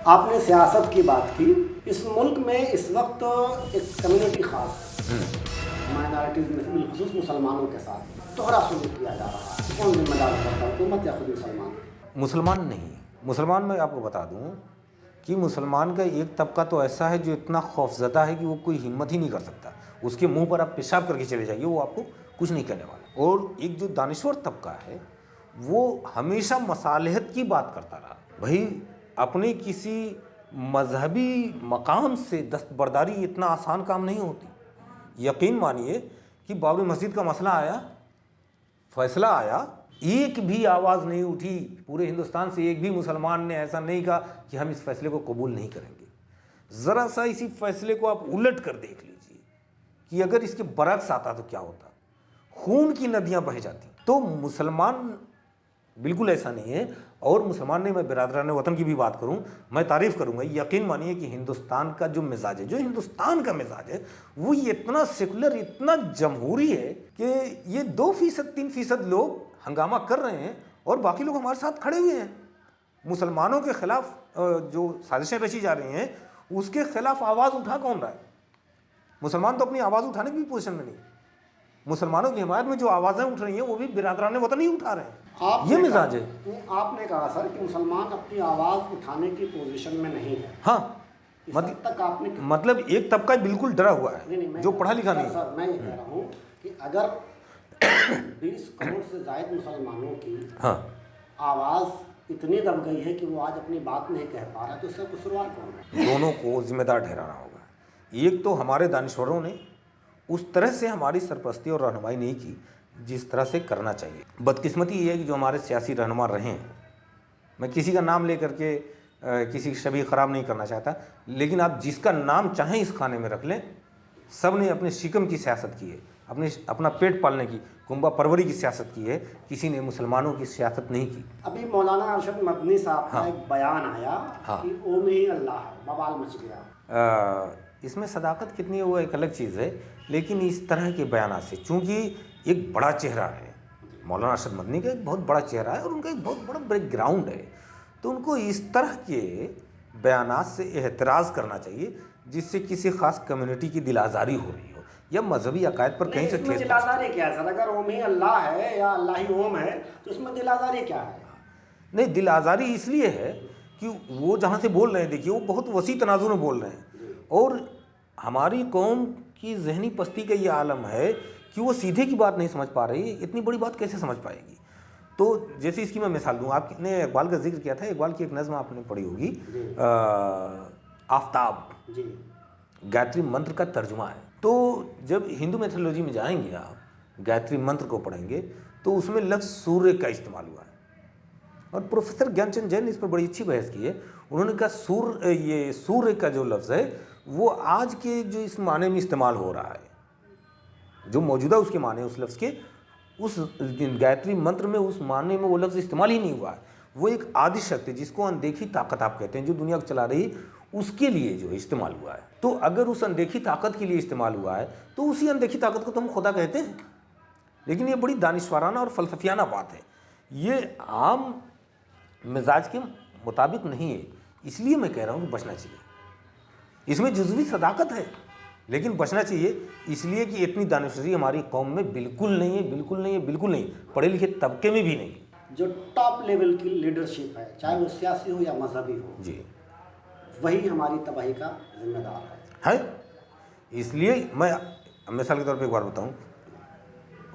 आपने सियासत की बात की। इस मुल्क में इस वक्त एक कम्युनिटी खास माइनॉरिटीज़ में बिलखुसूस मुसलमानों के साथ दोहरा सलूक किया जा रहा है। कौन जिम्मेदार करता है, हुकूमत या खुद मुसलमान? मुसलमान नहीं। मुसलमान मैं आपको बता दूं कि मुसलमान का एक तबका तो ऐसा है जो इतना खौफजदा है कि वो कोई हिम्मत ही नहीं कर सकता। उसके मुंह पर आप पेशाब करके चले जाइए, वो आपको कुछ नहीं कहने वाला। और एक जो दानिश्वर तबका है वो हमेशा मसालहत की बात करता रहा। भाई अपने किसी मजहबी मकाम से दस्तबरदारी इतना आसान काम नहीं होती। यकीन मानिए कि बाबरी मस्जिद का मसला आया, फैसला आया, एक भी आवाज़ नहीं उठी पूरे हिंदुस्तान से। एक भी मुसलमान ने ऐसा नहीं कहा कि हम इस फैसले को कबूल नहीं करेंगे। ज़रा सा इसी फैसले को आप उलट कर देख लीजिए कि अगर इसके बरक्स आता तो क्या होता। खून की नदियां बह जाती। तो मुसलमान बिल्कुल ऐसा नहीं है। और मुसलमान ने, मैं बिरादरान वतन की भी बात करूं, मैं तारीफ़ करूंगा। यकीन मानिए कि हिंदुस्तान का जो मिजाज है, जो हिंदुस्तान का मिजाज है, वो इतना सेकुलर, इतना जमहूरी है कि ये 2% 3% लोग हंगामा कर रहे हैं और बाकी लोग हमारे साथ खड़े हुए हैं। मुसलमानों के खिलाफ जो साजिशें रची जा रही हैं उसके खिलाफ आवाज़ उठा कौन रहा है? मुसलमान तो अपनी आवाज़ उठाने की भी पोजीशन में नहीं। मुसलमानों की हिमायत में जो आवाज़ें उठ रही हैं वो भी बिरादरान वतन ही उठा रहे हैं। ये मिजाज है। आपने कहा सर कि मुसलमान अपनी आवाज़ उठाने की पोजीशन में नहीं है। हाँ, तक आपने मतलब एक तबका बिल्कुल डरा हुआ है जो पढ़ा लिखा नहीं। सर मैं ये कह रहा हूँ कि अगर 20 करोड़ से ज़ायद मुसलमानों की आवाज़ इतनी दब गई है कि वो आज अपनी बात नहीं कह पा रहा, तो इसका कसूरवार कौन है? दोनों को जिम्मेदार ठहराना होगा। एक तो हमारे दानिश्वरों ने उस तरह से हमारी सरपरस्ती और रहनुमाई नहीं की जिस तरह से करना चाहिए। बदकिस्मती ये है कि जो हमारे सियासी रहनुमा रहे हैं, मैं किसी का नाम लेकर के किसी की छवि ख़राब नहीं करना चाहता, लेकिन आप जिसका नाम चाहें इस खाने में रख लें, सब ने अपने शिकम की सियासत की है, अपना पेट पालने की, कुंबा परवरी की सियासत की है। किसी ने मुसलमानों की सियासत नहीं की। अभी मौलाना अरशद मदनी साहब का एक बयान आया कि ओ में ही अल्लाह है, बवाल मच गया। इसमें सदाकत कितनी है वो एक अलग चीज़ है, लेकिन इस तरह के बयान से, चूँकि एक बड़ा चेहरा है, मौलाना अरशद मदनी का एक बहुत बड़ा चेहरा है और उनका एक बहुत बड़ा बैकग्राउंड है, तो उनको इस तरह के बयान से एहतराज़ करना चाहिए जिससे किसी ख़ास कम्युनिटी की दिल आज़ारी हो रही हो या मजहबी अकायद पर कहीं से ठेस। दिल आज़ारी क्या है सर? अगर ओम ही अल्लाह है या अल्लाह ही ओम है तो इसमें दिल आज़ारी क्या है? नहीं, दिल आज़ारी इसलिए है कि वो जहाँ से बोल रहे हैं, देखिए वो बहुत वसी तनाजुर में बोल रहे हैं और हमारी कौम की जहनी पस्ती का ये आलम है कि वो सीधे की बात नहीं समझ पा रही। इतनी बड़ी बात कैसे समझ पाएगी? तो जैसे इसकी मैं मिसाल दूँ, आपने इकबाल का जिक्र किया था, इकबाल की एक नज़्म आपने पढ़ी होगी, आफ्ताब, गायत्री मंत्र का तर्जुमा है। तो जब हिंदू मैथोलॉजी में जाएंगे आप, गायत्री मंत्र को पढ़ेंगे तो उसमें लफ्ज़ सूर्य का इस्तेमाल हुआ है और प्रोफेसर ज्ञानचंद जैन ने इस पर बड़ी अच्छी बहस की है। उन्होंने कहा ये सूर्य का जो लफ्ज़ है वो आज के जो इस माने में इस्तेमाल हो रहा है, जो मौजूदा उसके माने उस लफ्ज़ के, उस गायत्री मंत्र में उस माने में वो लफ्ज़ इस्तेमाल ही नहीं हुआ है। वो एक आदि शक्ति जिसको अनदेखी ताकत आप कहते हैं, जो दुनिया को चला रही, उसके लिए जो इस्तेमाल हुआ है। तो अगर उस अनदेखी ताकत के लिए इस्तेमाल हुआ है तो उसी अनदेखी ताकत को तो हम खुदा कहते हैं। लेकिन ये बड़ी दानिश्वाराना और फ़लसफियाना बात है, ये आम मिजाज के मुताबिक नहीं है। इसलिए मैं कह रहा हूँ कि बचना चाहिए। इसमें जुज़वी सदाकत है लेकिन बचना चाहिए, इसलिए कि इतनी दानिश्वरी हमारी कौम में बिल्कुल नहीं है, बिल्कुल नहीं है, बिल्कुल नहीं, पढ़े लिखे तबके में भी नहीं। जो टॉप लेवल की लीडरशिप है, चाहे वो सियासी हो या मजहबी हो जी, वही हमारी तबाही का जिम्मेदार है। इसलिए मैं मिसाल के तौर पर एक बार बताऊँ,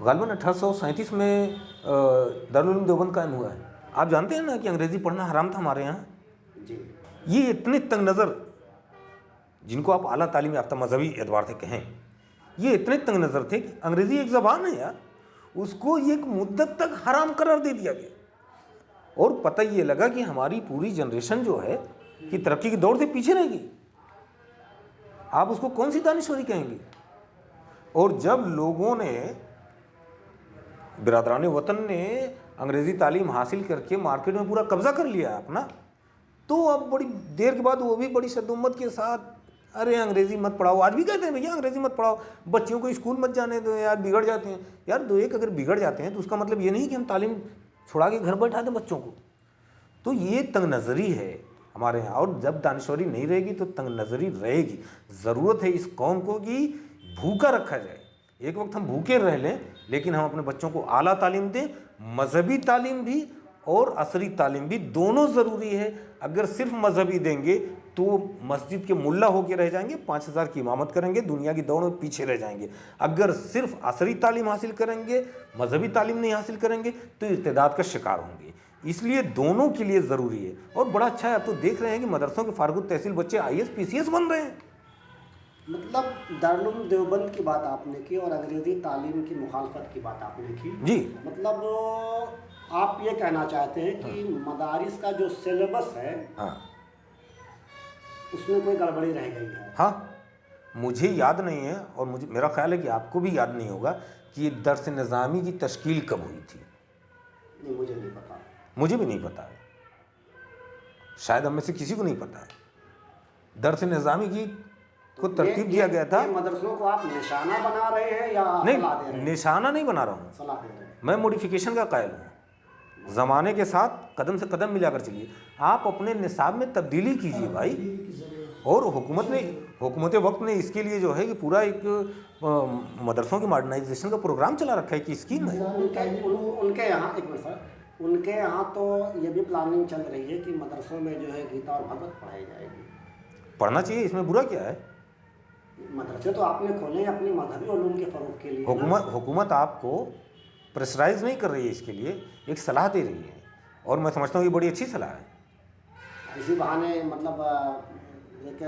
गालिबन 1837 में दारुल उलूम देवबंद कायम हुआ है। आप जानते हैं ना कि अंग्रेज़ी पढ़ना हराम था हमारे यहाँ जी। ये इतने तंग नज़र, जिनको आप आला तालीम याफ्ता मजहबी एतबार से कहें, ये इतने तंग नज़र थे कि अंग्रेज़ी एक ज़बान है यार, उसको एक मुद्दत तक हराम करार दे दिया गया। और पता ये लगा कि हमारी पूरी जनरेशन जो है कि तरक्की की दौड़ से पीछे रहेगी। आप उसको कौन सी दानिश्वरी कहेंगे? और जब लोगों ने, बिरादरान वतन ने अंग्रेज़ी तालीम हासिल करके मार्केट में पूरा कब्जा कर लिया अपना, तो अब बड़ी देर के बाद वो भी बड़ी शद्दुम्मत के साथ, अरे अंग्रेज़ी मत पढ़ाओ। आज भी कहते हैं भैया अंग्रेज़ी मत पढ़ाओ, बच्चियों को स्कूल मत जाने दो यार, बिगड़ जाते हैं। यार दो एक अगर बिगड़ जाते हैं तो उसका मतलब ये नहीं कि हम तालीम छुड़ा के घर बैठा दें बच्चों को। तो ये तंग नज़री है हमारे यहाँ। और जब दानिश्वरी नहीं रहेगी तो तंग नज़री रहेगी। ज़रूरत है इस कौम को कि भूखा रखा जाए। एक वक्त हम भूखे रह लें, लेकिन हम अपने बच्चों को आला तालीम दें, मजहबी तालीम भी और असरी तालीम भी, दोनों ज़रूरी है। अगर सिर्फ मजहबी देंगे तो मस्जिद के मुल्ला होके रह जाएंगे, 5000 की इमामत करेंगे, दुनिया की दौड़ में पीछे रह जाएंगे। अगर सिर्फ असरी तालीम हासिल करेंगे, मजहबी तालीम नहीं हासिल करेंगे, तो इर्तिदाद का शिकार होंगे। इसलिए दोनों के लिए ज़रूरी है। और बड़ा अच्छा है, आप तो देख रहे हैं कि मदरसों के फारगुत तहसील बच्चे IAS PCS बन रहे हैं। मतलब दारुल उलूम देवबंद की बात आपने की और अंग्रेज़ी तालीम की मुखालफत की बात आपने की जी। मतलब आप ये कहना चाहते हैं कि मदारिस का जो सिलेबस है, हाँ, उसमें कोई गड़बड़ी रह गई है। हाँ, मुझे याद नहीं है और मेरा ख्याल है कि आपको भी याद नहीं होगा कि दर्स निज़ामी की तश्कील कब हुई थी। नहीं, मुझे नहीं पता। मुझे भी नहीं पता है, शायद हम में से किसी को नहीं पता है। दर्स निज़ामी की को तरतीब दिया गया था। मदरसों को आप निशाना बना रहे हैं या नहीं, सलाह दे रहे हैं? निशाना नहीं बना रहा हूँ, सलाह दे रहे हैं। मैं मॉडिफिकेशन का कायल हूँ। ज़माने के साथ कदम से कदम मिलाकर चलिए। आप अपने निसाब में तब्दीली कीजिए भाई। और हुकूमत वक्त ने इसके लिए जो है कि पूरा एक मदरसों के मॉडर्नाइजेशन का प्रोग्राम चला रखा है कि स्कीम है। उनके यहाँ एक मिनट सर, उनके यहाँ तो ये भी प्लानिंग चल रही है कि मदरसों में जो है गीता और भगवत पढ़ाई जाएगी। पढ़ना चाहिए, इसमें बुरा क्या है? मदरसे तो आपने खोले अपनी मजहबी उलूम के फ़रोग़ के लिए। हुकूमत आपको प्रेशराइज नहीं कर रही है, इसके लिए एक सलाह दे रही है और मैं समझता हूँ ये बड़ी अच्छी सलाह है। इसी बहाने मतलब एक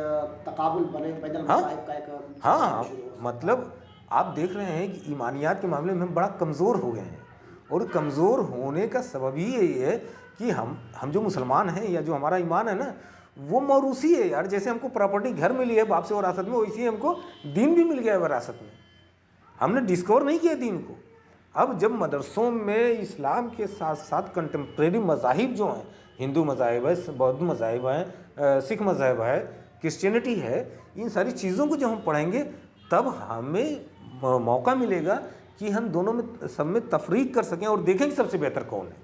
तकाबुल बने बैदल मज़ाहिब का एक। हाँ, मतलब आप देख रहे हैं कि ईमानियात के मामले में हम बड़ा कमज़ोर हो गए हैं और कमज़ोर होने का सबब ही यही है कि हम जो मुसलमान हैं या जो हमारा ईमान है ना, वो मौरूसी है यार। जैसे हमको प्रॉपर्टी घर मिली है बाप से विरासत में, वैसे ही हमको दीन भी मिल गया है विरासत में। हमने डिस्कवर नहीं किया दीन को। अब जब मदरसों में इस्लाम के साथ साथ कंटेम्प्रेरी मज़ाहिब जो हैं, हिंदू मज़ाहिब है, बौद्ध मज़ाहिब है, सिख मज़हब है, क्रिश्चियनिटी है, इन सारी चीज़ों को जब हम पढ़ेंगे तब हमें मौका मिलेगा कि हम दोनों में सब में तफरीक कर सकें और देखें कि सबसे बेहतर कौन है।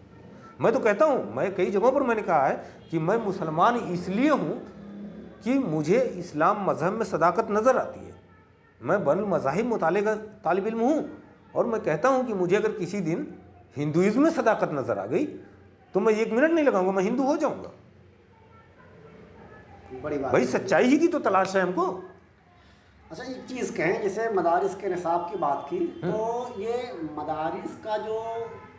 मैं तो कहता हूँ, मैं कई जगहों पर मैंने कहा है कि मैं मुसलमान इसलिए हूँ कि मुझे इस्लाम मज़हब में सदाकत नज़र आती है। मैं बल मज़ाहिब मुताले का तालिब इल्म हूँ और मैं कहता हूँ कि मुझे अगर किसी दिन हिंदुइज़्म में सदाकत नज़र आ गई तो मैं 1 मिनट नहीं लगाऊंगा, मैं हिंदू हो जाऊँगा। बड़ी बात भाई, सच्चाई ही की तो तलाश है हमको। अच्छा, एक चीज़ कहें, जैसे मदारिस के निसाब की बात की, तो ये मदारिस का जो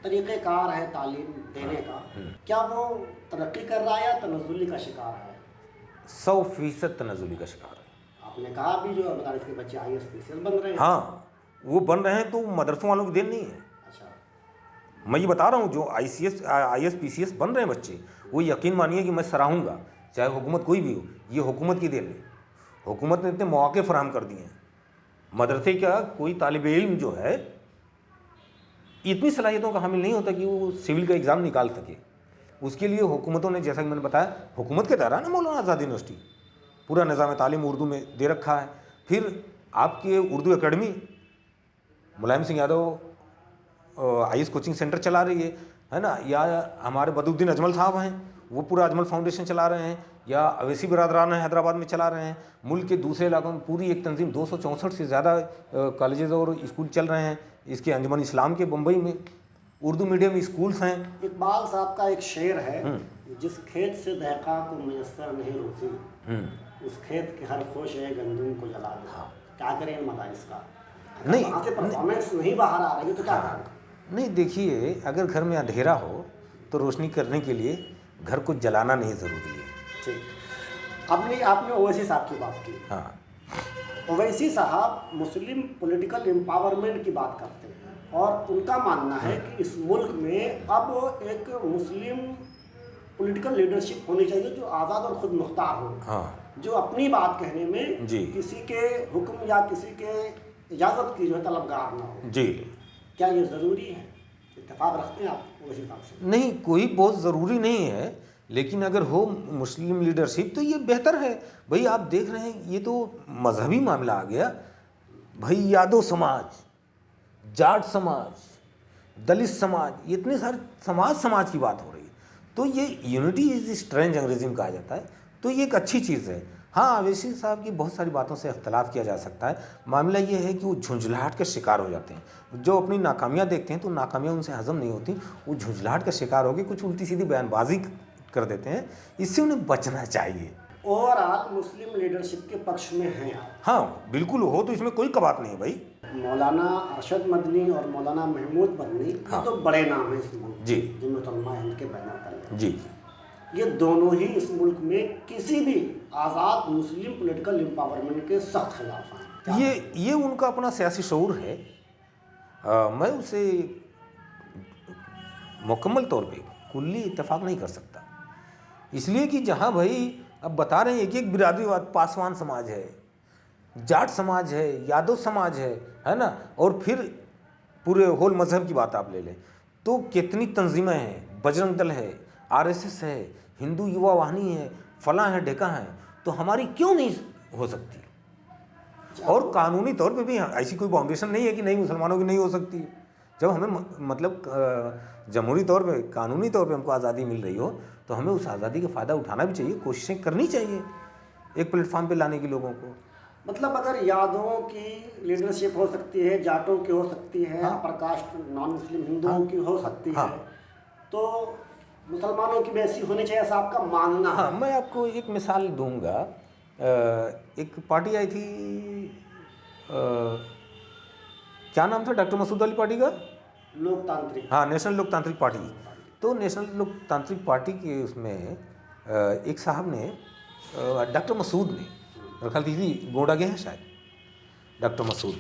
तरीक़ेकार है तालीम देने का, क्या वो तरक्की कर रहा है या तनज़्ज़ुली का शिकार है? 100% तनज़्ज़ुली का शिकार है। आपने कहा अभी जो मदारिस के बच्चे IAS PCS बन रहे हैं। हाँ, वो बन रहे हैं तो मदरसों वालों की देन नहीं है। अच्छा, मैं ये बता रहा हूँ, जो IAS PCS बन रहे हैं बच्चे, वो यकीन मानिए कि मैं सराहूँगा, चाहे हुकूमत कोई भी हो, ये हुकूमत की देन है। हुकूमत ने इतने मौके फराहम कर दिए हैं। मदरसे का कोई तालिब इल्म जो है इतनी सलाहियतों का हामिल नहीं होता कि वो सिविल का एग्ज़ाम निकाल सके। उसके लिए हुकूमतों ने, जैसा कि मैंने बताया, हुकूमत के दायरा ना मौलाना आज़ाद यूनिवर्सिटी पूरा निज़ाम तालीम उर्दू में दे रखा है। फिर आपके Urdu academy Mulayam Singh Yadav IAS coaching centre चला रही है ना, या हमारे बदरुद्दीन अजमल साहब हैं, वो पूरा अजमल फाउंडेशन चला रहे हैं, या अवैसी बिरादरान हैदराबाद में चला रहे हैं। मुल्क के दूसरे इलाकों में पूरी एक तंजीम 264 से ज़्यादा कॉलेजेस और स्कूल चल रहे हैं। इसके अंजुमन इस्लाम के बम्बई में उर्दू मीडियम स्कूल्स हैं। इकबाल साहब का एक शेर है, जिस खेत से दहका को मुयस्सर नहीं रोज़ी, उस खेत के हर खोश है गंदुम को जला दे। हाँ। क्या करें मदारिस का? नहीं, वहाँ से परफॉर्मेंस नहीं बाहर आ रही है तो क्या करें? नहीं, देखिए, अगर घर में अंधेरा हो तो रोशनी करने के लिए घर को जलाना नहीं ज़रूरी है। ठीक, आपने ओवैसी साहब की बात की। हाँ, ओवैसी साहब मुस्लिम पॉलिटिकल एम्पावरमेंट की बात करते हैं और उनका मानना है कि इस मुल्क में अब एक मुस्लिम पॉलिटिकल लीडरशिप होनी चाहिए जो आज़ाद और ख़ुद मुख्तार हो। हाँ, जो अपनी बात कहने में जी, किसी के हुक्म या किसी के इजाज़त की जो है तलबगार ना हो। जी। क्या ये ज़रूरी है? इत्तेफाक रखते हैं आप ओवैसी साहब से? नहीं, कोई बहुत ज़रूरी नहीं है, लेकिन अगर हो मुस्लिम लीडरशिप तो ये बेहतर है। भाई, आप देख रहे हैं, ये तो मजहबी मामला आ गया भाई। यादव समाज, जाट समाज, दलित समाज, ये इतने सारे समाज की बात हो रही है। तो ये यूनिटी इज स्ट्रेंज अंग्रेजी में कहा जाता है, तो ये एक अच्छी चीज़ है। हाँ, अवैसी साहब की बहुत सारी बातों से इख्तलाफ किया जा सकता है। मामला ये है कि वो झुंझलाहट का शिकार हो जाते हैं। जो अपनी नाकामियाँ देखते हैं तो नाकामियाँ उनसे हजम नहीं होती, वो झुंझलाहट का शिकार होकर कुछ उल्टी सीधी बयानबाजी कर देते हैं। इससे उन्हें बचना चाहिए। ओवरऑल मुस्लिम लीडरशिप के पक्ष में हैं आप? हाँ बिल्कुल, हो तो इसमें कोई कबात नहीं है भाई। मौलाना अरशद मदनी और मौलाना महमूद मदनी, हाँ। ये तो बड़े नाम हैं इस मुल्क जी। जिनमें उलमा हिंद के बैनर तले। जी, ये दोनों ही इस मुल्क में किसी भी आज़ाद मुस्लिम पॉलिटिकल एम्पावरमेंट के सख्त खिलाफ हैं। ये उनका अपना सियासी शऊर है। मैं उसे मुकम्मल तौर पे कुल्ली इत्तेफाक नहीं कर सकता, इसलिए कि जहाँ भाई अब बता रहे हैं एक एक बिरादरीवाद, पासवान समाज है, जाट समाज है, यादव समाज है ना, और फिर पूरे होल मजहब की बात आप ले लें तो कितनी तंजीमें हैं, बजरंग दल है, आरएसएस है, हिंदू युवा वाहिनी है, फलां है, ढेका है, तो हमारी क्यों नहीं हो सकती? और कानूनी तौर पे भी ऐसी कोई बाउंडेशन नहीं है कि नहीं मुसलमानों की नहीं हो सकती। जब हमें मतलब जमहूरी तौर पे, कानूनी तौर पे हमको आज़ादी मिल रही हो तो हमें उस आज़ादी का फ़ायदा उठाना भी चाहिए, कोशिशें करनी चाहिए एक प्लेटफॉर्म पे लाने की लोगों को। मतलब अगर यादवों की लीडरशिप हो सकती है, जाटों की हो सकती है, हाँ। अपर कास्ट नॉन मुस्लिम हिंदुओं की हो सकती हाँ। है, तो मुसलमानों की भी ऐसी होनी चाहिए, ऐसा आपका मानना है? हाँ, मैं आपको एक मिसाल दूंगा। एक पार्टी आई थी, क्या नाम था डॉक्टर मसूद अली पार्टी का? लोकतांत्रिक। हाँ, नेशनल लोकतांत्रिक पार्टी। तो नेशनल लोकतांत्रिक पार्टी के उसमें एक साहब ने, डॉक्टर मसूद ने, मेरे ख्याल थी गोंडा गए हैं शायद डॉक्टर मसूद,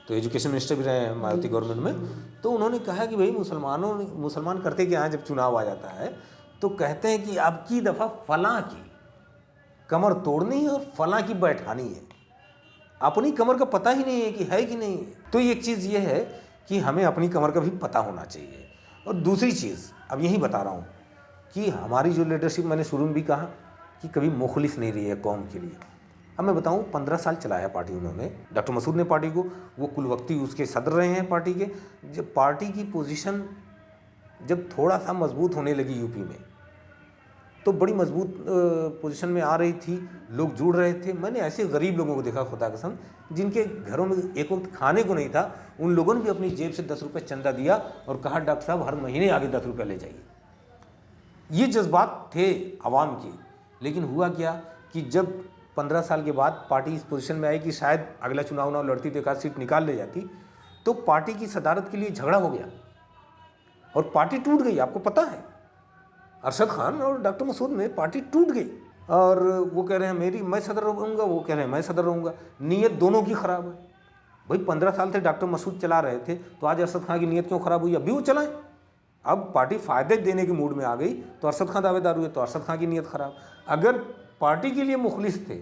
तो एजुकेशन मिनिस्टर भी रहे हैं मायावती गवर्नमेंट में। तो उन्होंने कहा कि भाई मुसलमान करते क्या हैं, जब चुनाव आ जाता है तो कहते हैं कि अब की दफ़ा फलां की कमर तोड़नी है और फलां की बैठानी है। अपनी कमर का पता ही नहीं है कि है कि नहीं है। तो एक चीज़ ये है कि हमें अपनी कमर का भी पता होना चाहिए। और दूसरी चीज़ अब यही बता रहा हूँ कि हमारी जो लीडरशिप, मैंने शुरू में भी कहा कि कभी मुखलिस नहीं रही है कौम के लिए। अब मैं बताऊँ, 15 साल चलाया पार्टी उन्होंने, डॉक्टर मसूद ने पार्टी को, वो कुलवक्ती उसके सदर रहे हैं पार्टी के। जब पार्टी की पोजीशन जब थोड़ा सा मजबूत होने लगी यूपी में, तो बड़ी मजबूत पोजीशन में आ रही थी, लोग जुड़ रहे थे। मैंने ऐसे गरीब लोगों को देखा, खुदा कसम, जिनके घरों में एक वक्त खाने को नहीं था, उन लोगों ने भी अपनी जेब से 10 रुपये चंदा दिया और कहा डॉक्टर साहब हर महीने आगे 10 रुपये ले जाइए। ये जज्बात थे आवाम के। लेकिन हुआ क्या कि जब 15 साल के बाद पार्टी इस पोजीशन में आई कि शायद अगला चुनाव लड़ती तो एक आध सीट निकाल ले जाती, तो पार्टी की सदारत के लिए झगड़ा हो गया और पार्टी टूट गई। आपको पता है, अरशद खान और डॉक्टर मसूद में पार्टी टूट गई। और वो कह रहे हैं मैं सदर रहूँगा, वो कह रहे हैं मैं सदर रहूँगा। नीयत दोनों की ख़राब है भाई। 15 साल से डॉक्टर मसूद चला रहे थे, तो आज अरशद खान की नीयत क्यों ख़राब हुई? अभी वो चलाएं। अब पार्टी फ़ायदे देने के मूड में आ गई तो अरशद खान दावेदार हुए, तो अरशद खान की नीयत ख़राब। अगर पार्टी के लिए मुखलिस थे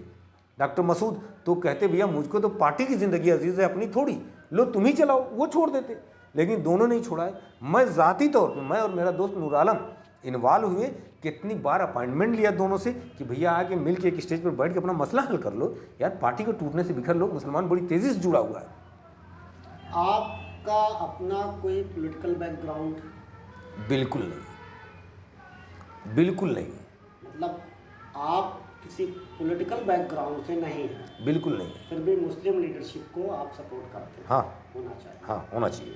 डॉक्टर मसूद, तो कहते भैया मुझको तो पार्टी की ज़िंदगी अजीज़ है, अपनी थोड़ी, लो तुम ही चलाओ, वो छोड़ देते। लेकिन दोनों नहीं छोड़ाए। मैं ज़ाती तौर पर, मैं और मेरा दोस्त नूर आलम इन्वॉल्व हुए, कितनी बार अपॉइंटमेंट लिया दोनों से कि भैया आके मिल के एक स्टेज पर बैठ के अपना मसला हल कर लो यार, पार्टी को टूटने से बिखर लो। मुसलमान बड़ी तेज़ी से जुड़ा हुआ है। आपका अपना कोई पॉलिटिकल बैकग्राउंड? बिल्कुल नहीं, बिल्कुल नहीं। मतलब आप किसी पॉलिटिकल बैकग्राउंड से नहीं हैं? बिल्कुल नहीं। फिर भी मुस्लिम लीडरशिप को आप सपोर्ट करते हैं? हाँ, होना चाहिए। हाँ, होना चाहिए।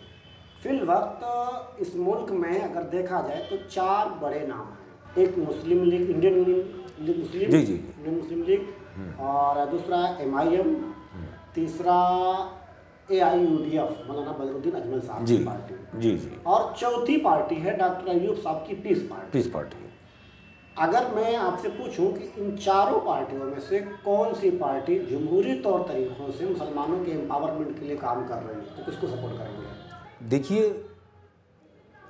फिल वक्त इस मुल्क में अगर देखा जाए तो 4 बड़े नाम हैं। एक मुस्लिम लीग, इंडियन मुस्लिम, जी जी इंडियन मुस्लिम लीग, और दूसरा MIM, तीसरा AIUDF मौलाना बदरुद्दीन अजमल साहब जी की पार्टी, जी जी, और चौथी पार्टी है डॉक्टर अयूब साहब की पीस पार्टी। Piece party. अगर मैं आपसे पूछूं कि इन चारों पार्टियों में से कौन सी पार्टी जमहूरी तौर तरीक़ों से मुसलमानों के एम्पावरमेंट के लिए काम कर रही है, तो किसको सपोर्ट करेंगे? देखिए,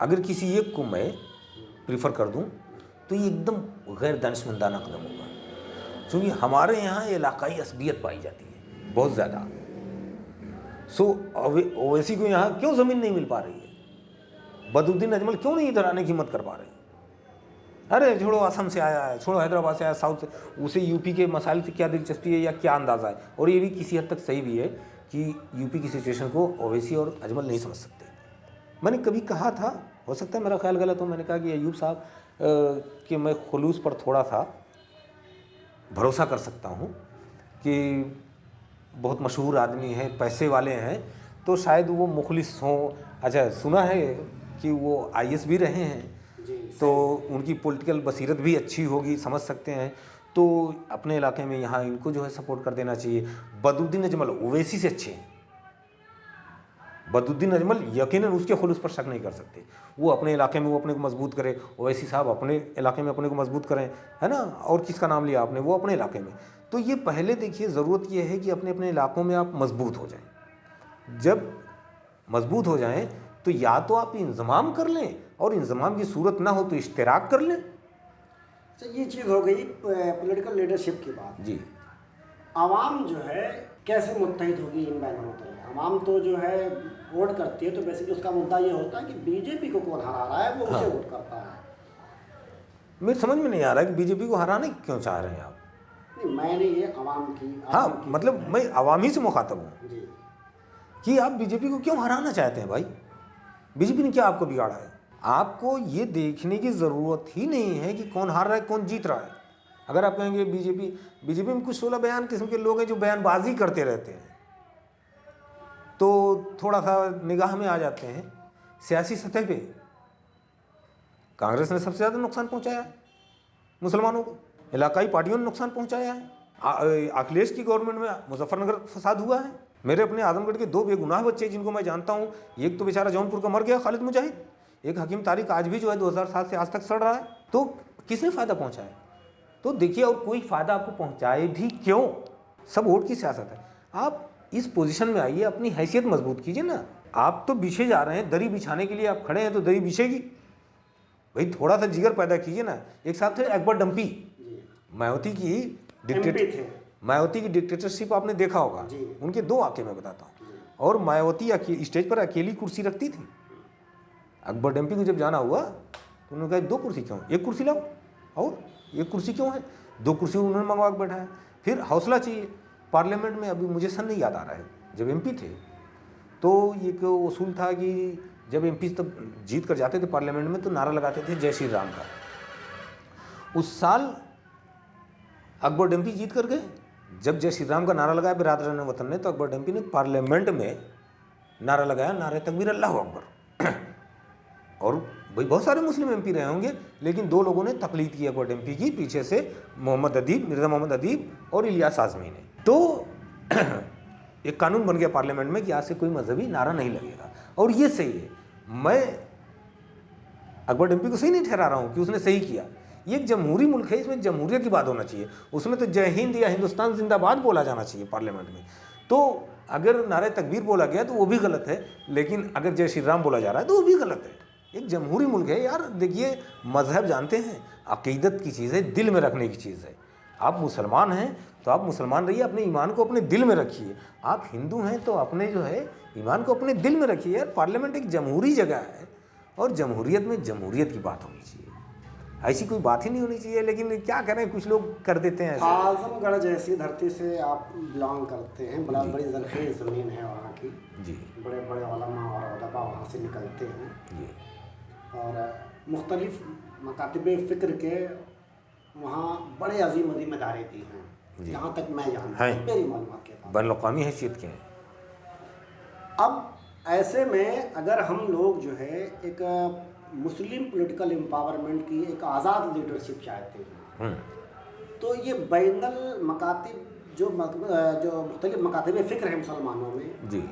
अगर किसी एक को मैं प्रीफर कर दूं तो ये एकदम गैर दानिशमंदाना कदम होगा, क्योंकि हमारे यहाँ इलाकाई असबियत पाई जाती है बहुत ज़्यादा। ओवैसी को यहाँ क्यों ज़मीन नहीं मिल पा रही है? बदरुद्दीन अजमल क्यों नहीं इधर आने की हिम्मत कर पा रहे हैं? अरे छोड़ो, असम से आया है, छोड़ो हैदराबाद से आया, साउथ से, उसे यूपी के मसाइल से क्या दिलचस्पी है या क्या अंदाज़ा है? और ये भी किसी हद तक सही भी है कि यूपी की सिचुएशन को ओवैसी और अजमल नहीं समझ सकते। मैंने कभी कहा था, हो सकता है मेरा ख्याल गलत हो, मैंने कहा कि अयूब साहब कि मैं खुलूस पर थोड़ा सा भरोसा कर सकता हूँ कि बहुत मशहूर आदमी है, पैसे वाले हैं, तो शायद वो मुखलिस हों। अच्छा, सुना है कि वो आईएएस भी रहे हैं, तो उनकी पॉलिटिकल बसीरत भी अच्छी होगी, समझ सकते हैं। तो अपने इलाके में यहाँ इनको जो है सपोर्ट कर देना चाहिए। बदरुद्दीन अजमल ओवैसी से अच्छे हैं। बदरुद्दीन अजमल यकीनन उसके खुलूस पर शक नहीं कर सकते। वो अपने इलाके में वो अपने को मजबूत करे, ओवैसी साहब अपने इलाके में अपने को मजबूत करें, है ना। और किसका नाम लिया आपने, वो अपने इलाके में। तो ये पहले देखिए, ज़रूरत ये है कि अपने अपने इलाकों में आप मजबूत हो जाएं। जब मजबूत हो जाएं तो या तो आप इंजमाम कर लें, और इंजमाम की सूरत ना हो तो इश्तराक कर लें। तो ये चीज़ हो गई पॉलिटिकल लीडरशिप की बात जी। आवाम जो है कैसे मुत्तहिद होगी इन बैनरों पर? आवाम तो जो है वोट करती है, तो बेसिकली उसका मुद्दा ये होता है कि बीजेपी को कौन हरा रहा है, वो उसे वोट करता है। मेरे समझ में नहीं आ रहा है कि बीजेपी को हराने क्यों चाह रहे हैं आप। नहीं, मैंने ये आवाम की हाँ, मतलब मैं आवामी से मुखातब हूँ जी कि आप बीजेपी को क्यों हराना चाहते हैं भाई। बीजेपी ने क्या आपको बिगाड़ा है? आपको ये देखने की ज़रूरत ही नहीं है कि कौन हार रहा है कौन जीत रहा है। अगर आप कहेंगे बीजेपी में कुछ 16 बयान किस्म के लोग हैं जो बयानबाजी करते रहते हैं, तो थोड़ा सा निगाह में आ जाते हैं। सियासी सतह पे कांग्रेस ने सबसे ज़्यादा नुकसान पहुंचाया है मुसलमानों को, इलाकाई पार्टियों ने नुकसान पहुंचाया है। अखिलेश की गवर्नमेंट में मुजफ्फरनगर फसाद हुआ है। मेरे अपने आजमगढ़ के 2 बेगुनाह बच्चे जिनको मैं जानता हूँ, एक तो बेचारा जौनपुर का मर गया, खालिद मुजाहिद, एक हकीम तारिक आज भी जो है 2007 से आज तक सड़ रहा है। तो किसने फ़ायदा पहुँचाया? तो देखिए, और कोई फ़ायदा आपको पहुँचाए भी क्यों, सब वोट की सियासत है। आप इस पोजीशन में आइए, अपनी हैसियत मजबूत कीजिए ना। आप तो बिछे जा रहे हैं, दरी बिछाने के लिए आप खड़े हैं तो दरी बिछेगी भाई। थोड़ा सा जिगर पैदा कीजिए ना। एक साथ थे अकबर डंपी, मायावती की डिक्टेटरशिप आपने देखा होगा। उनके 2 वाक़े मैं बताता हूँ। और मायावती स्टेज पर अकेली कुर्सी रखती थी। अकबर डंपी को जब जाना हुआ तो उन्होंने कहा 2 कुर्सी क्यों, 1 कुर्सी लाओ। और 1 कुर्सी क्यों है, 2 कुर्सी उन्होंने मंगवा के बैठाया। फिर हौसला चाहिए। पार्लियामेंट में अभी मुझे सन नहीं याद आ रहा है, जब एमपी थे तो ये उसूल था कि जब एमपी तब जीत कर जाते थे पार्लियामेंट में तो नारा लगाते थे जय श्री राम का। उस साल अकबर डंपी जीत कर गए। जब जय श्री राम का नारा लगाया बिरादरान वतन ने, तो अकबर डंपी ने पार्लियामेंट में नारा लगाया, नारे तकबीर अल्लाहु अकबर। और भाई बहुत सारे मुस्लिम एमपी रहे होंगे, लेकिन 2 लोगों ने तकलीद की अकबर डंपी की, पीछे से मिर्ज़ा मोहम्मद अदीब और इलियास आज़मी ने। तो एक कानून बन गया पार्लियामेंट में कि आज से कोई मजहबी नारा नहीं लगेगा। और ये सही है। मैं अकबर डंपी को सही नहीं ठहरा रहा हूँ कि उसने सही किया। ये एक जमहूरी मुल्क है, इसमें जमहूरियत की बात होना चाहिए। उसमें तो जय हिंद या हिंदुस्तान जिंदाबाद बोला जाना चाहिए पार्लियामेंट में। तो अगर नारे तकबीर बोला गया तो वो भी गलत है, लेकिन अगर जय श्री राम बोला जा रहा है तो वो भी गलत है। एक जमहूरी मुल्क है यार। देखिए, मजहब जानते हैं, अकीदत की चीज़ है, दिल में रखने की चीज़ है। आप मुसलमान हैं तो आप मुसलमान रहिए, अपने ईमान को अपने दिल में रखिए। आप हिंदू हैं तो अपने जो है ईमान को अपने दिल में रखिए। यार, पार्लियामेंट एक जमहूरी जगह है और जमहूरियत में जमहूरियत की बात होनी चाहिए, ऐसी कोई बात ही नहीं होनी चाहिए। लेकिन क्या करें, कुछ लोग कर देते हैं। आजमगढ़ जैसी धरती से आप बिलोंग करते हैं, बड़ी जरखेज़ ज़मीन है वहाँ की जी। बड़े बड़े उलमा और उदबा वहाँ से निकलते हैं जी। और मुख्तलिफ मकातबे फ़िक्र के वहाँ बड़े अजीम इदारे भी हैं, जहाँ तक मैं जानता हूँ, मेरी मालूमात के साथ बैनुल-अक़वामी हैसियत के हैं। अब ऐसे में अगर हम लोग जो है एक मुस्लिम पॉलिटिकल एम्पावरमेंट की एक आज़ाद लीडरशिप चाहते हैं, तो ये बैनुल मकातिब जो मुख्तलिफ मकातबे फ़िक्र हैं मुसलमानों में जी,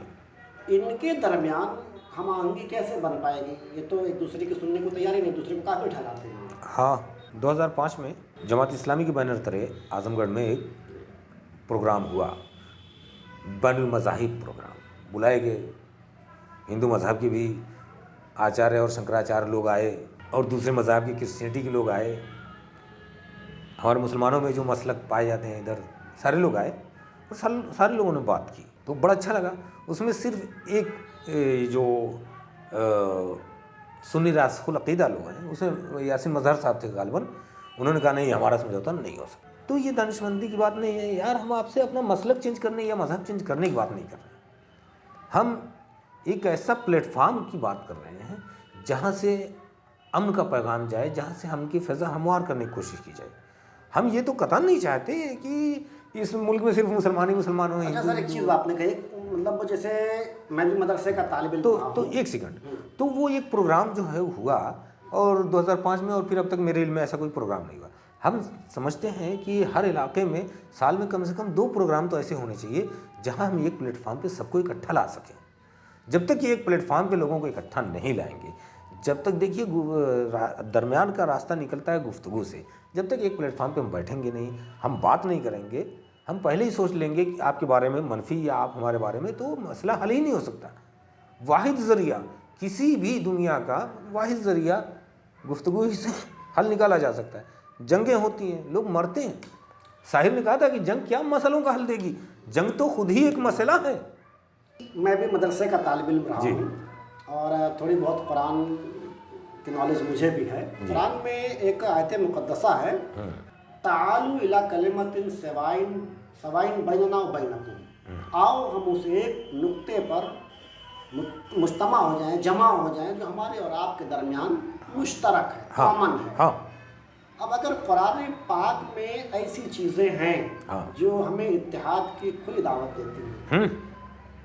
इनके दरमियान हम आहंगी कैसे बन पाएगी? ये तो एक दूसरे की सुनने को तैयार ही नहीं, दूसरे को काफ़ी ठहराते हैं। हाँ, 2005 में जमात इस्लामी के बैनर तले आजमगढ़ में एक प्रोग्राम हुआ, बैनुल मज़ाहिब प्रोग्राम। बुलाए गए हिंदू मज़हब के भी आचार्य और शंकराचार्य लोग आए और दूसरे मज़हब के क्रिश्चियनिटी के लोग आए। हमारे मुसलमानों में जो मसलक पाए जाते हैं इधर सारे लोग आए और सारे लोगों ने बात की, तो बड़ा अच्छा लगा। उसमें सिर्फ एक जो सुन्नी रासिखुल अक़ीदा लोग हैं, उसमें यासिन मज़हर साहब थे गालिबन, उन्होंने कहा नहीं, हमारा समझौता नहीं हो सकता। तो ये दानिशमंदी की बात नहीं है यार। हम आपसे अपना मसलक चेंज करने या मज़हब चेंज करने की बात नहीं कर रहे। हम एक ऐसा प्लेटफार्म की बात कर रहे हैं जहाँ से अमन का पैगाम जाए, जहाँ से हम की फ़िज़ा हमवार करने की कोशिश की जाए। हम ये तो कतई नहीं चाहते कि इस मुल्क में सिर्फ मुसलमान ही मुसलमान हो। अच्छा सर, एक चीज़ आपने कही, मतलब वो जैसे मैं भी मदरसे का तालिब इल्म रहा तो हूँ। एक सेकंड, तो वो एक प्रोग्राम जो है हुआ और 2005 में, और फिर अब तक मेरे इल्म में ऐसा कोई प्रोग्राम नहीं हुआ। हम समझते हैं कि हर इलाके में साल में कम से कम 2 प्रोग्राम तो ऐसे होने चाहिए जहां हम एक प्लेटफार्म पे सबको इकट्ठा ला सकें। जब तक ये एक प्लेटफार्म पे लोगों को इकट्ठा नहीं लाएंगे, जब तक देखिए दरमियान का रास्ता निकलता है गुफ्तगू से, जब तक एक प्लेटफार्म पे हम बैठेंगे नहीं, हम बात नहीं करेंगे, हम पहले ही सोच लेंगे कि आपके बारे में मनफी या आप हमारे बारे में, तो मसला हल ही नहीं हो सकता। वाहिद ज़रिया, किसी भी दुनिया का वाहिद ज़रिया गुफ्तगू ही से हल निकाला जा सकता है। जंगें होती हैं, लोग मरते हैं। साहिर ने कहा था कि जंग क्या मसलों का हल देगी, जंग तो खुद ही एक मसला है। मैं भी मदरसे का तालिब इल्म रहा जी। हूँ और थोड़ी बहुत कुरान की नॉलेज मुझे भी है। कुरान में एक आयत मुक़द्दसा है, तालू इला कलिमतिन सवाइन बैनना व बैनकुम, आओ हम उस एक नुक्ते पर मुज्तमा हो जाएं, जमा हो जाएं, जो हमारे और आपके दरमियान मुश्तरक है, कॉमन है। हाँ। अब अगर कुरान पाक में ऐसी चीज़ें हैं जो हमें इत्तेहाद की खुली दावत देती हैं,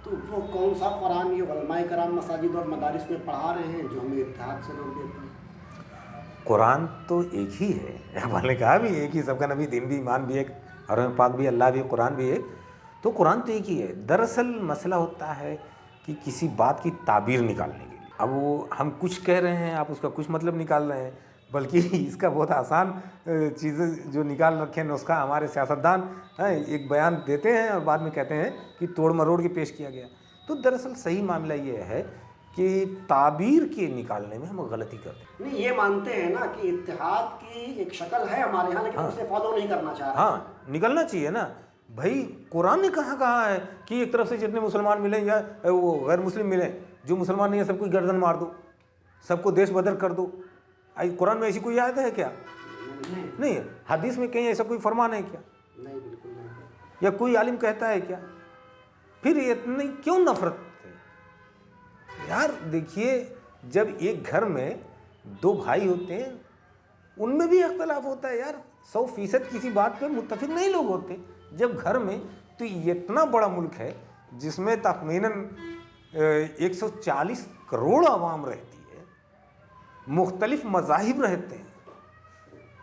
तो वो कौन सा कुरान ये उलमाए कराम मसाजिद और मदारिस में पढ़ा रहे हैं जो हमें इत्तेहाद से रोक देते हैं? कुरान तो एक ही है, आपने कहा भी एक ही, सबका नबी, दिन भी, ईमान भी एक, और पाक भी, अल्लाह भी, कुरान भी एक, तो कुरान तो एक ही है। दरअसल मसला होता है कि किसी बात की ताबीर निकालने के लिए, अब वो हम कुछ कह रहे हैं, आप उसका कुछ मतलब निकाल रहे हैं, बल्कि इसका बहुत आसान चीज़ें जो निकाल रखे हैं नुस्खा हमारे सियासतदान हैं, एक बयान देते हैं और बाद में कहते हैं कि तोड़ मरोड़ के पेश किया गया। तो दरअसल सही मामला ये है कि ताबीर के निकालने में हम गलती करते हैं। नहीं, ये मानते हैं ना कि इत्तेहाद की एक शक्ल है हमारे यहाँ, लेकिन उसे फॉलो नहीं करना चाह रहे। हाँ, निकलना चाहिए ना भाई। कुरान ने कहा है कि एक तरफ से जितने मुसलमान मिलें या वो गैर मुस्लिम मिलें, जो मुसलमान नहीं है सबको गर्दन मार दो, सबको देश बदर कर दो। कुरान में ऐसी कोई आयत है क्या? नहीं है। हदीस में कहीं ऐसा कोई फरमान है क्या? नहीं, बिल्कुल नहीं। या कोई आलिम कहता है क्या? फिर इतनी क्यों नफरत है यार? देखिए, जब एक घर में 2 भाई होते हैं, उनमें भी इख्तलाफ होता है यार। 100% किसी बात पे मुत्तफिक नहीं लोग होते जब घर में। तो इतना बड़ा मुल्क है जिसमें तखमीनन 140 करोड़ आवाम रहती है, मुख्तलिफ मज़ाहिब रहते हैं,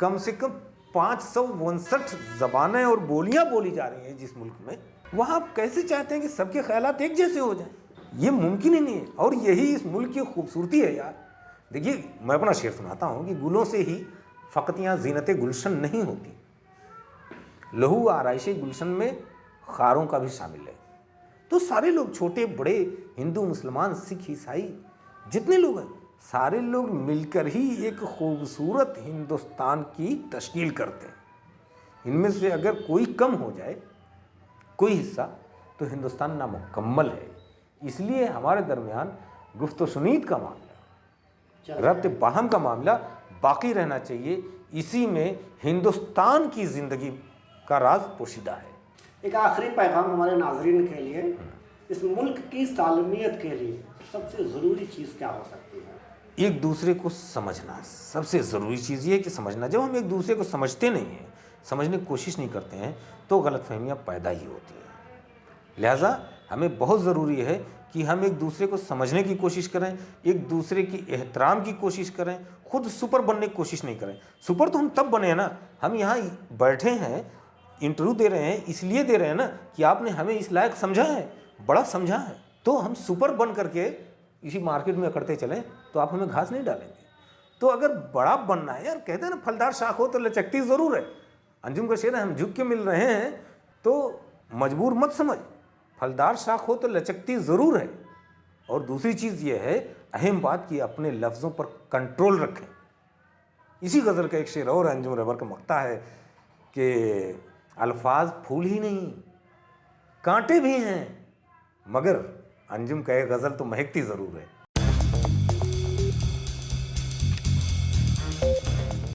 कम से कम 559 ज़बानें और बोलियां बोली जा रही हैं जिस मुल्क में, वहाँ आप कैसे चाहते हैं कि सबके ख्यालात एक जैसे हो जाएं? ये मुमकिन ही नहीं है। और यही इस मुल्क की खूबसूरती है यार। देखिए, मैं अपना शेर सुनाता हूँ कि गुलों से ही फ़कत यहाँ ज़ीनत गुलशन नहीं होती, लहू आराइश गुलशन में खारों का भी शामिल है। तो सारे लोग, छोटे बड़े, हिंदू मुसलमान सिख ईसाई, जितने लोग हैं, सारे लोग मिलकर ही एक खूबसूरत हिंदुस्तान की तश्कील करते हैं। इनमें से अगर कोई कम हो जाए, कोई हिस्सा, तो हिंदुस्तान नामुकम्मल है। इसलिए हमारे दरमियान गुफ्त शुनीद का मामला, रब्त बाहम का मामला बाकी रहना चाहिए। इसी में हिंदुस्तान की ज़िंदगी का राज पोशीदा है। एक आखिरी पैगाम हमारे नाजरीन के लिए, इस मुल्क की सालमियत के लिए सबसे ज़रूरी चीज़ क्या हो सकती है? एक दूसरे को समझना। सबसे ज़रूरी चीज़ ये है कि समझना। जब हम एक दूसरे को समझते नहीं हैं, समझने की कोशिश नहीं करते हैं, तो गलतफहमियाँ पैदा ही होती हैं। लिहाजा हमें बहुत ज़रूरी है कि हम एक दूसरे को समझने की कोशिश करें, एक दूसरे की एहतराम की कोशिश करें, खुद सुपर बनने की कोशिश नहीं करें। सुपर तो हम तब बने हैं ना, हम यहाँ बैठे हैं, इंटरव्यू दे रहे हैं, इसलिए दे रहे हैं ना कि आपने हमें इस लायक समझा है, बड़ा समझा है। तो हम सुपर बन करके इसी मार्केट में करते चलें तो आप हमें घास नहीं डालेंगे। तो अगर बड़ा बनना है यार, कहते हैं ना, फलदार शाख हो तो लचकती ज़रूर है। अंजुम का शेर है, हम झुक के मिल रहे हैं तो मजबूर मत समझ, फलदार शाख हो तो लचकती ज़रूर है। और दूसरी चीज़ ये है, अहम बात, कि अपने लफ्ज़ों पर कंट्रोल रखें। इसी गज़ल का एक शेर और अंजुम रबर का मक्ता है कि अल्फाज फूल ही नहीं, कांटे भी हैं, मगर अंजुम कहे गज़ल तो महकती ज़रूर है।